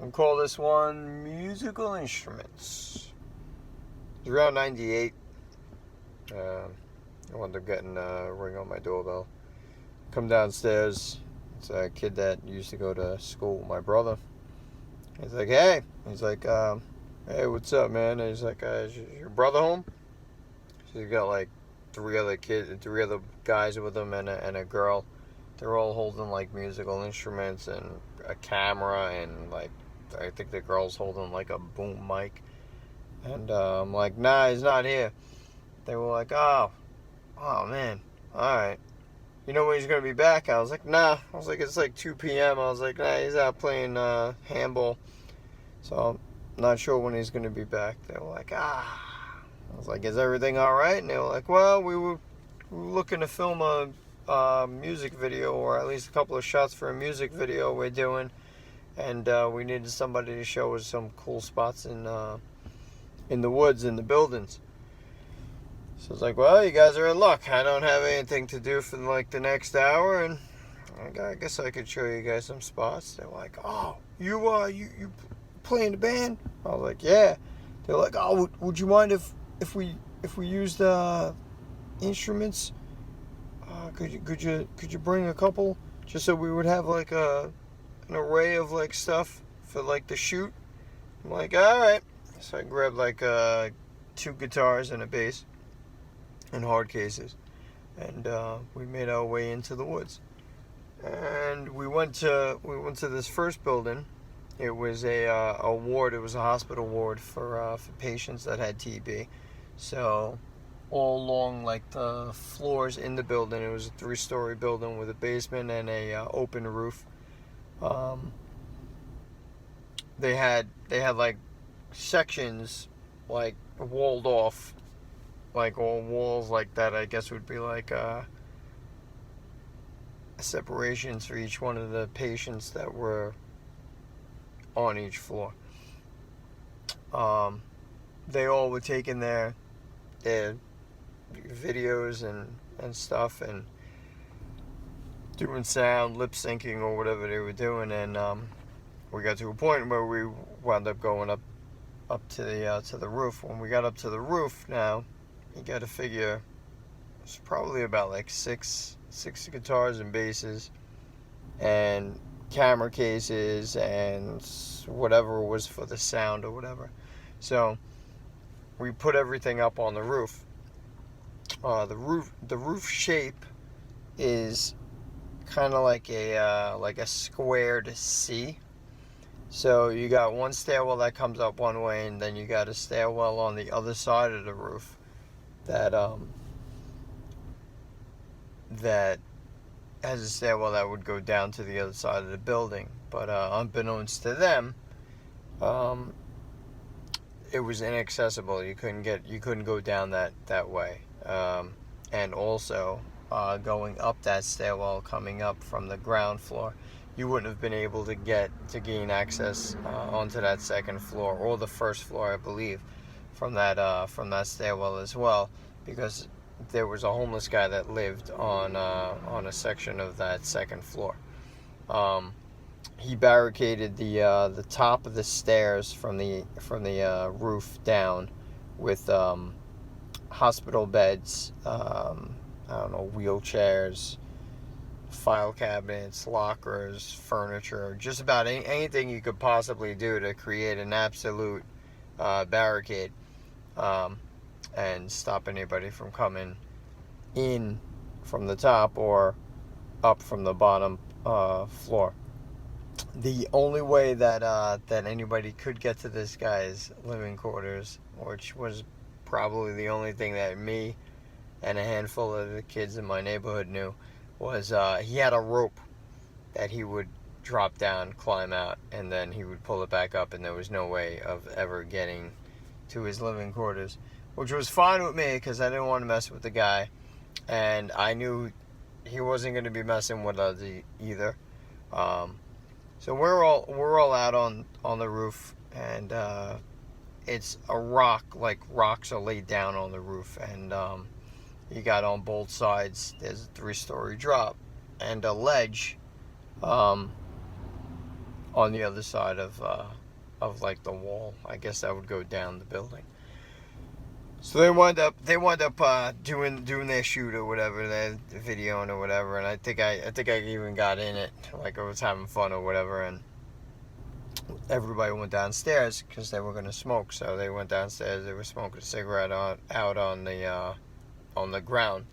We'll call this one musical instruments. It's around 98. I wound up getting a ring on my doorbell. Come downstairs. It's a kid that used to go to school with my brother. He's like, hey. He's like, hey, what's up, man? And he's like, is your brother home? So he's got like three other guys with him and a girl. They're all holding like musical instruments and a camera, and like I think the girl's holding like a boom mic. And I'm like, nah, he's not here. They were like, oh man, all right. You know when he's gonna be back? I was like, nah. I was like, it's like 2 p.m. I was like, nah, he's out playing handball. So I'm not sure when he's gonna be back. They were like, I was like, is everything all right? And they were like, well, we were looking to film a music video, or at least a couple of shots for a music video we're doing, and we needed somebody to show us some cool spots in the woods, in the buildings. So it's like, well, you guys are in luck. I don't have anything to do for like the next hour, and I guess I could show you guys some spots. They're like, oh, you play in the band? I was like, yeah. They're like, oh, would you mind if we used instruments? Could you bring a couple, just so we would have like an array of like stuff for like the shoot? I'm like, all right. So I grabbed like 2 guitars and a bass and hard cases, and we made our way into the woods. And we went to this first building. It was a ward. It was a hospital ward for patients that had TB. So all along like the floors in the building, it was a 3-story building with a basement and a open roof. They had like sections like walled off, like all walls like that. I guess would be like separations for each one of the patients that were on each floor. They all were taking their videos and stuff, and doing sound, lip syncing, or whatever they were doing. And we got to a point where we wound up going up to the roof. When we got up to the roof, now you got to figure it's probably about like six guitars and basses and camera cases and whatever was for the sound or whatever. So we put everything up on the roof. The roof shape is kind of like a squared C. So you got one stairwell that comes up one way, and then you got a stairwell on the other side of the roof that has a stairwell that would go down to the other side of the building. But unbeknownst to them, it was inaccessible. You couldn't go down that way. And also, going up that stairwell, coming up from the ground floor, you wouldn't have been able to gain access onto that second floor, or the first floor, I believe, from that stairwell as well, because there was a homeless guy that lived on a section of that second floor. He barricaded the top of the stairs from the roof down with hospital beds, I don't know, wheelchairs, file cabinets, lockers, furniture, just about anything you could possibly do to create an absolute barricade, and stop anybody from coming in from the top or up from the bottom floor. The only way that anybody could get to this guy's living quarters, which was probably the only thing that me and a handful of the kids in my neighborhood knew, was he had a rope that he would drop down, climb out, and then he would pull it back up, and there was no way of ever getting to his living quarters, which was fine with me because I didn't want to mess with the guy, and I knew he wasn't going to be messing with us either. So we're all out on the roof, and it's a rock, like rocks are laid down on the roof, and you got on both sides, there's a 3-story drop and a ledge on the other side of like the wall. I guess that would go down the building. So they wind up doing their shoot or whatever, their video or whatever, and I think I even got in it, like I was having fun or whatever, and everybody went downstairs because they were gonna smoke. So they went downstairs. They were smoking a cigarette out on the ground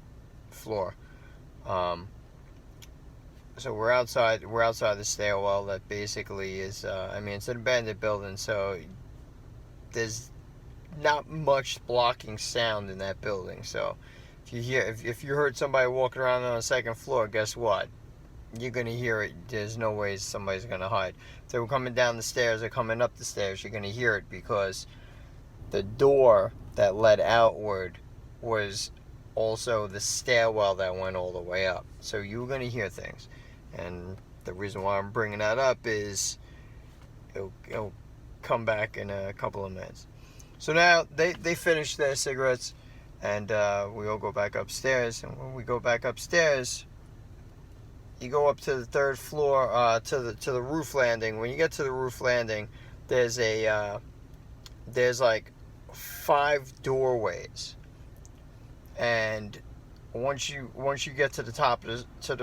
floor. So we're outside the stairwell that basically is it's an abandoned building, so there's not much blocking sound in that building. So if you heard somebody walking around on the second floor, guess what? You're gonna hear it. There's no way somebody's gonna hide. If they were coming down the stairs or coming up the stairs, you're gonna hear it because the door that led outward was also the stairwell that went all the way up. So you were gonna hear things. And the reason why I'm bringing that up is it'll come back in a couple of minutes. So now they finish their cigarettes, and we all go back upstairs. And when we go back upstairs, you go up to the third floor, to the roof landing. When you get to the roof landing, there's like 5 doorways, and once you get to the top of to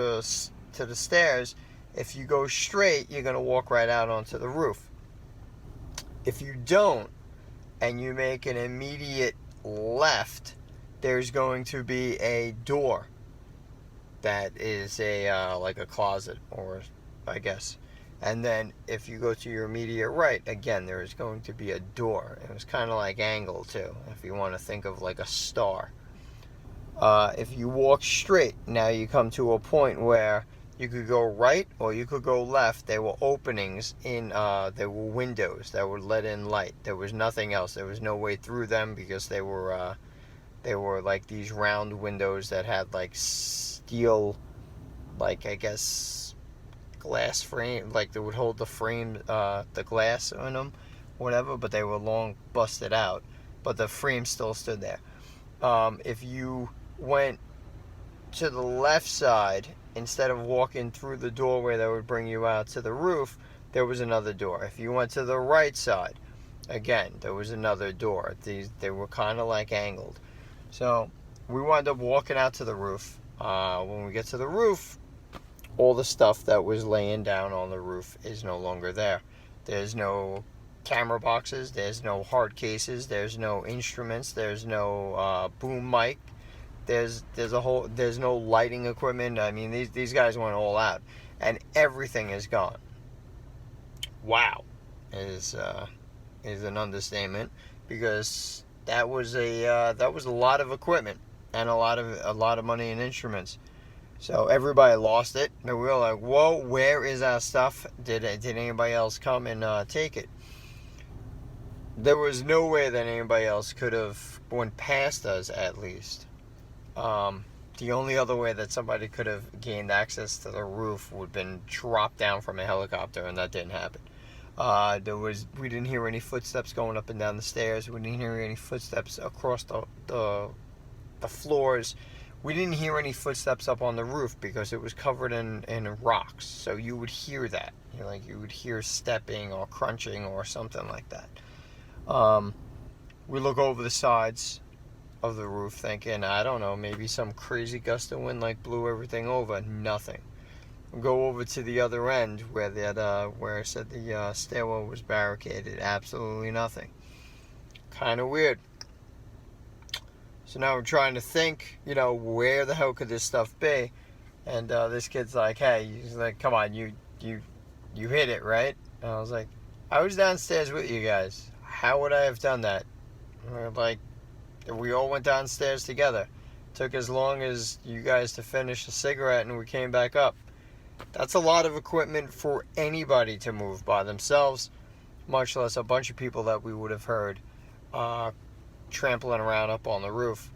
the stairs, if you go straight, you're gonna walk right out onto the roof. If you don't, and you make an immediate left, there's going to be a door that is like a closet, or I guess. And then if you go to your immediate right, again, there is going to be a door. It was kind of like angled too, if you want to think of like a star. If you walk straight, now you come to a point where you could go right or you could go left. There were openings there were windows that would let in light. There was nothing else. There was no way through them because they were like these round windows that had like steel, like I guess glass frame, like they would hold the frame, the glass on them, whatever. But they were long busted out, but the frame still stood there. If you went to the left side, instead of walking through the doorway that would bring you out to the roof, there was another door. If you went to the right side, again, there was another door. They were kind of like angled. So we wound up walking out to the roof. When we get to the roof, all the stuff that was laying down on the roof is no longer there. There's no camera boxes. There's no hard cases. There's no instruments. There's no boom mic. There's no lighting equipment. I mean, these guys went all out, and everything is gone. Wow, is an understatement, because that was a lot of equipment and a lot of money in instruments. So everybody lost it, and we were like, "Whoa, where is our stuff? Did anybody else come and take it?" There was no way that anybody else could have went past us, at least. The only other way that somebody could have gained access to the roof would have been dropped down from a helicopter, and that didn't happen. We didn't hear any footsteps going up and down the stairs. We didn't hear any footsteps across the floors. We didn't hear any footsteps up on the roof because it was covered in rocks. So you would hear that. You would hear stepping or crunching or something like that. We look over the sides of the roof thinking, I don't know, maybe some crazy gust of wind blew everything over. Nothing. We go over to the other end where I said the stairwell was barricaded. Absolutely nothing. Kind of weird. So now we're trying to think, where the hell could this stuff be? And this kid's like, hey, he's like, come on, you hit it, right? And I was like, I was downstairs with you guys. How would I have done that? We all went downstairs together. Took as long as you guys to finish a cigarette, and we came back up. That's a lot of equipment for anybody to move by themselves, much less a bunch of people that we would have heard trampling around up on the roof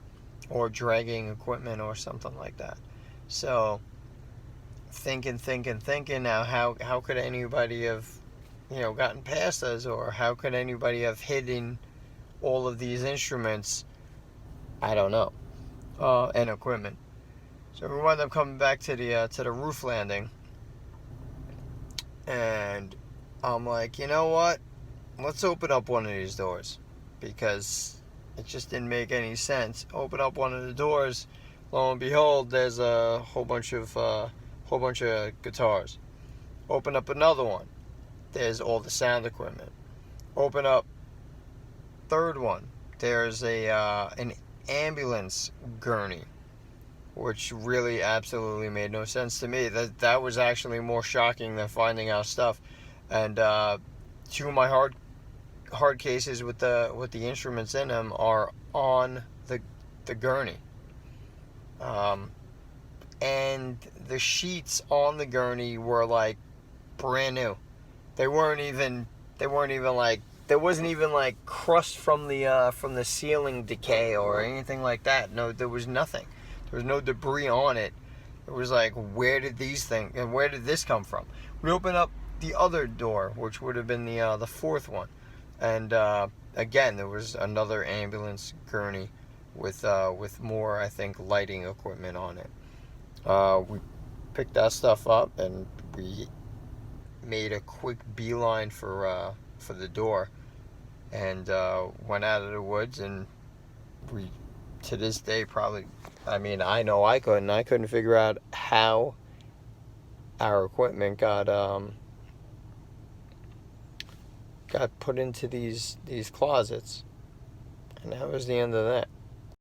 or dragging equipment or something like that. So thinking now, how could anybody have gotten past us, or how could anybody have hidden all of these instruments? I don't know. And equipment. So we wound up coming back to the roof landing, and I'm like, you know what? Let's open up one of these doors, because it just didn't make any sense. Open up one of the doors, lo and behold, there's a whole bunch of guitars. Open up another one, there's all the sound equipment. Open up third one, there's an ambulance gurney, which really absolutely made no sense to me. That was actually more shocking than finding our stuff. And two of my hard cases with the instruments in them are on the gurney. And the sheets on the gurney were like brand new. They weren't even like, there wasn't even like crust from the ceiling decay or anything like that. No, there was nothing. There was no debris on it. It was like, where did this come from? We opened up the other door, which would have been the fourth one, and again there was another ambulance gurney with more, I think, lighting equipment on it. We picked that stuff up and we made a quick beeline for the door, and went out of the woods. And we, to this day, probably, I mean, I know I couldn't figure out how our equipment got put into these closets, and that was the end of that.